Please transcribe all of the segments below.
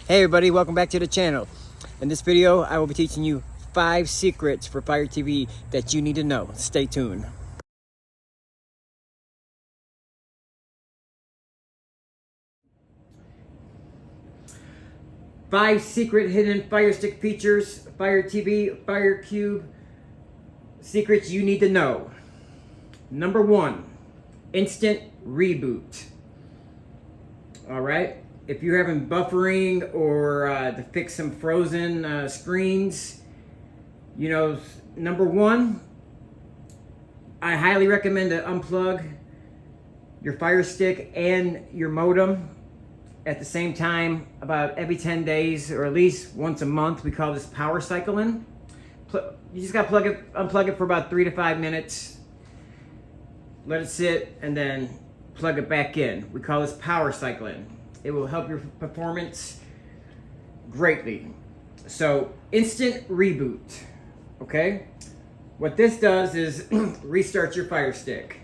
Hey everybody, welcome back to the channel. In this video, I will be teaching you 5 secrets for Fire TV that you need to know. Stay tuned. Five secret hidden Fire Stick features, Fire TV, Fire Cube, secrets you need to know. Number 1, instant reboot. All right. If you're having buffering or to fix some frozen screens, you know, number 1, I highly recommend to unplug your Fire Stick and your modem at the same time about every 10 days or at least once a month. We call this power cycling. You just got to unplug it for about 3 to 5 minutes. Let it sit and then plug it back in. We call this power cycling. It will help your performance greatly. So, instant reboot, okay? What this does is restart your Fire Stick.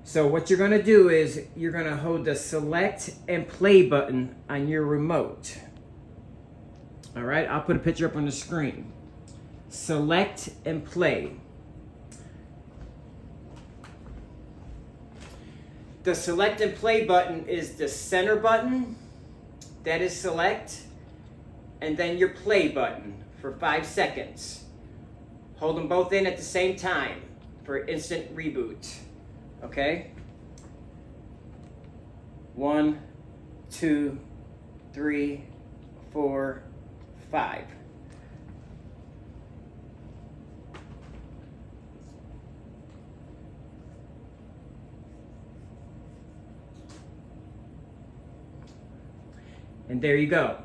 So what you're gonna do is you're gonna hold the select and play button on your remote. All right, I'll put a picture up on the screen. Select and play. The select and play button is the center button, that is select, and then your play button for 5 seconds. Hold them both in at the same time for instant reboot, okay? 1, 2, 3, 4, 5. And there you go.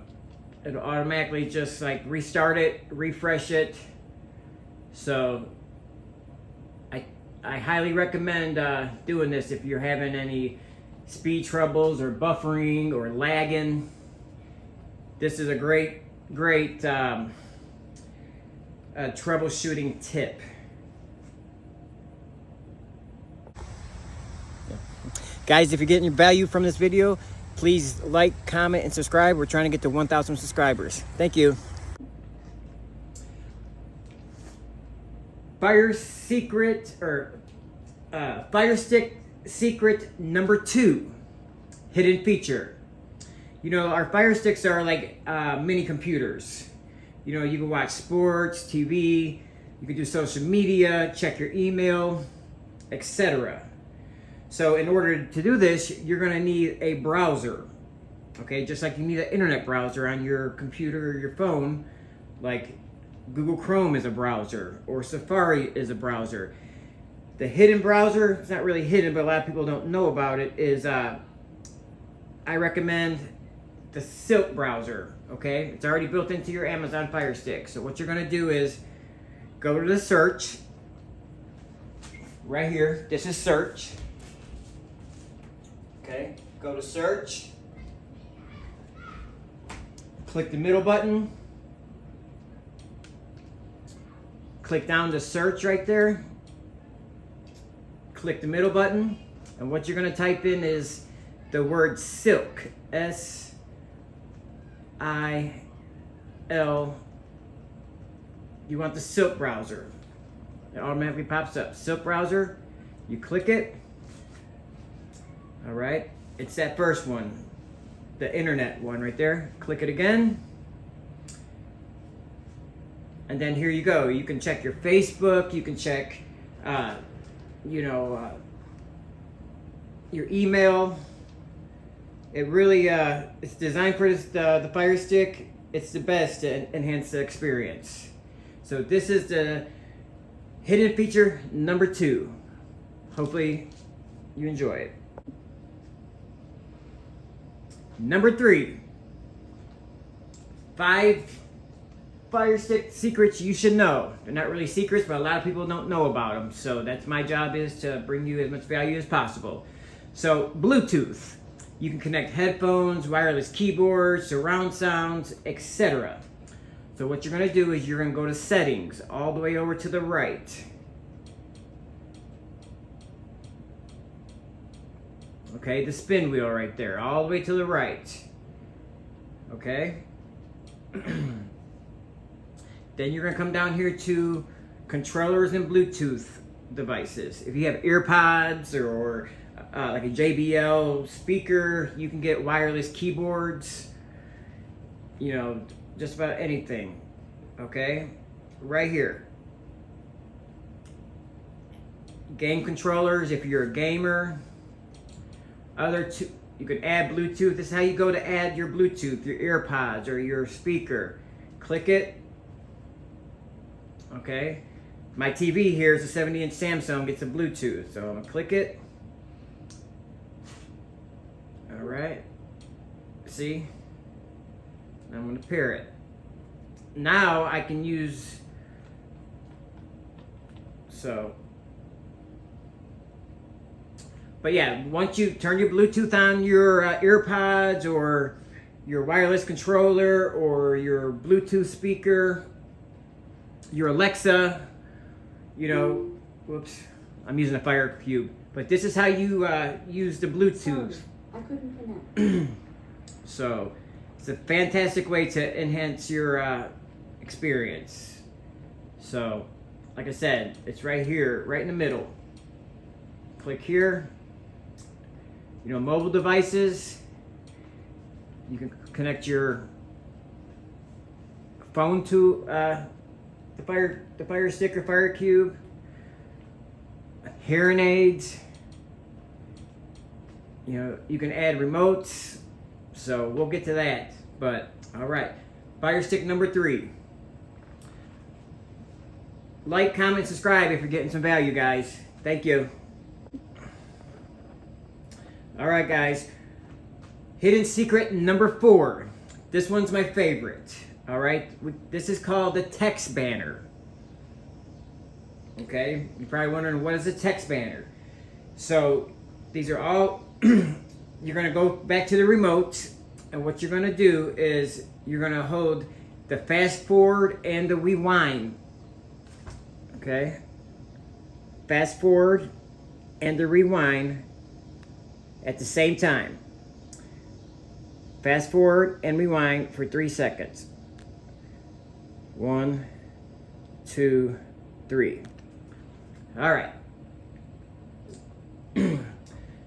It'll automatically just like restart it, refresh it. So I highly recommend doing this if you're having any speed troubles or buffering or lagging. This is a great troubleshooting tip. Guys, if you're getting your value from this video, please like, comment, and subscribe. We're trying to get to 1,000 subscribers. Thank you. Fire Stick secret number 2, hidden feature. You know, our Fire Sticks are like mini computers. You know, you can watch sports, TV, you can do social media, check your email, etc. So in order to do this, you're gonna need a browser, okay? Just like you need an internet browser on your computer or your phone, like Google Chrome is a browser or Safari is a browser. The hidden browser, it's not really hidden, but a lot of people don't know about it, is I recommend the Silk browser, okay? It's already built into your Amazon Fire Stick. So what you're gonna do is go to the search, right here, this is search. Okay, go to search, click the middle button, click down to search right there, click the middle button, and what you're going to type in is the word Silk, S-I-L. You want the Silk browser. It automatically pops up. Silk browser, you click it. All right, it's that first one, the internet one right there. Click it again. And then here you go. You can check your Facebook, you can check, your email. It really, it's designed for the Fire Stick. It's the best to enhance the experience. So this is the hidden feature number 2. Hopefully you enjoy it. Number 3, 5 Fire Stick secrets you should know. They're not really secrets, but a lot of people don't know about them. So that's my job, is to bring you as much value as possible. So Bluetooth. You can connect headphones, wireless keyboards, surround sounds, etc. So what you're going to do is you're going to go to settings all the way over to the right. Okay, the spin wheel right there, all the way to the right. Okay, Then you're gonna come down here to controllers and Bluetooth devices. If you have earpods or like a JBL speaker, you can get wireless keyboards, you know, just about anything. Okay, right here. Game controllers, if you're a gamer. You can add Bluetooth. This is how you go to add your Bluetooth, your earpods or your speaker. Click it. Okay. My TV here is a 70-inch Samsung. It's a Bluetooth. So I'm gonna click it. All right. See? I'm gonna pair it. Now I can use, but yeah, once you turn your Bluetooth on your earpods or your wireless controller or your Bluetooth speaker, your Alexa, you know, whoops, I'm using a Fire Cube, but this is how you use the Bluetooth. Sorry, I couldn't connect. So it's a fantastic way to enhance your experience. So, like I said, it's right here, right in the middle. Click here. You know, mobile devices. You can connect your phone to the Fire Stick or Fire Cube. Hearing aids. You know, you can add remotes. So we'll get to that. But all right, Fire Stick number 3. Like, comment, subscribe if you're getting some value, guys. Thank you. All right, guys. Hidden secret number 4. This one's my favorite. All right, this is called the text banner. Okay, you're probably wondering, what is a text banner? So these are all. You're gonna go back to the remote, and what you're gonna do is you're gonna hold the fast forward and the rewind. Okay, fast forward and the rewind at the same time. Fast forward and rewind for 3 seconds. 1, 2, 3. All right.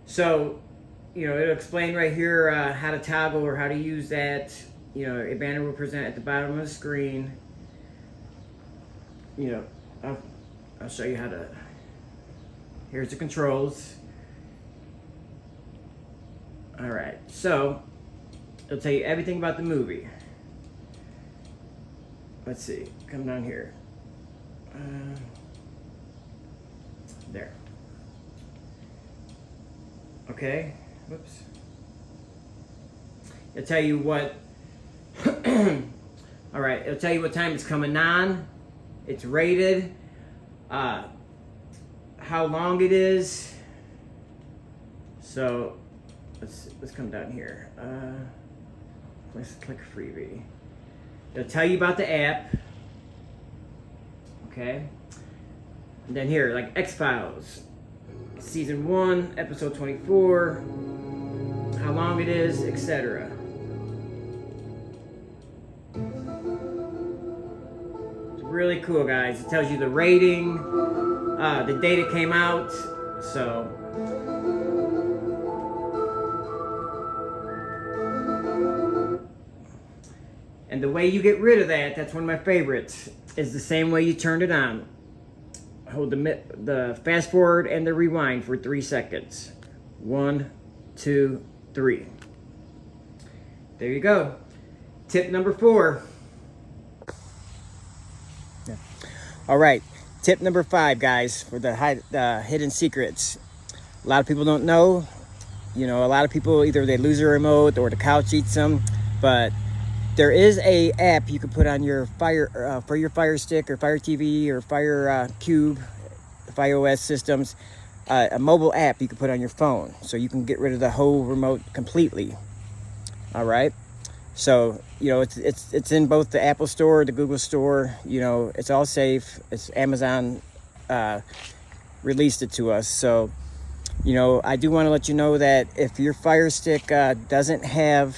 So, you know, it'll explain right here how to toggle or how to use that. You know, a banner will present at the bottom of the screen. You know, I'll show you how to. Here's the controls. All right, so it'll tell you everything about the movie. Let's see, come down here. There. Okay, whoops. It'll tell you what, all right, it'll tell you what time it's coming on, it's rated, how long it is. So let's come down here. Let's click freebie. It'll tell you about the app. Okay. And then here, like X-Files, season 1, episode 24, how long it is, etc. It's really cool, guys. It tells you the rating, the date it came out. So and the way you get rid of that, that's one of my favorites, is the same way you turned it on. Hold the fast forward and the rewind for 3 seconds. 1, 2, 3. There you go. Tip number 4. Yeah. All right. Tip number 5, guys, for the hidden secrets. A lot of people don't know. You know, a lot of people, either they lose their remote or the couch eats them. But there is a app you can put on your for your Fire Stick or Fire TV or Fire Cube, Fire OS systems, a mobile app you can put on your phone, so you can get rid of the whole remote completely. All right, so you know it's in both the Apple Store, the Google Store. You know, it's all safe. It's Amazon released it to us, so you know I do want to let you know that if your Fire Stick doesn't have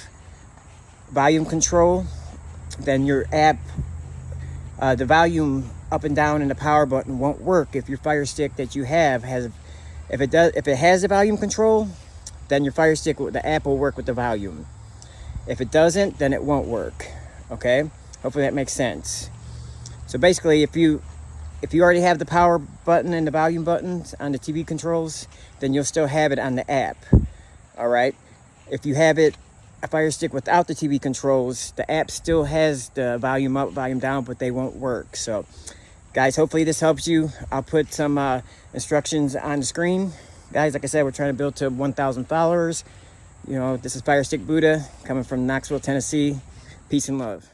volume control, then your app, the volume up and down and the power button won't work if your Fire Stick that you have if it has the volume control, then your Fire Stick, the app will work with the volume. If it doesn't, then it won't work. Okay, hopefully that makes sense. So basically, if you already have the power button and the volume buttons on the TV controls, then you'll still have it on the app. All right, if you have a Fire Stick without the TV controls, the app still has the volume up, volume down, but they won't work. So guys, hopefully this helps you. I'll put some instructions on the screen. Guys, like I said, we're trying to build to 1,000 followers. You know, this is Firestick Buddha coming from Knoxville, Tennessee. Peace and love.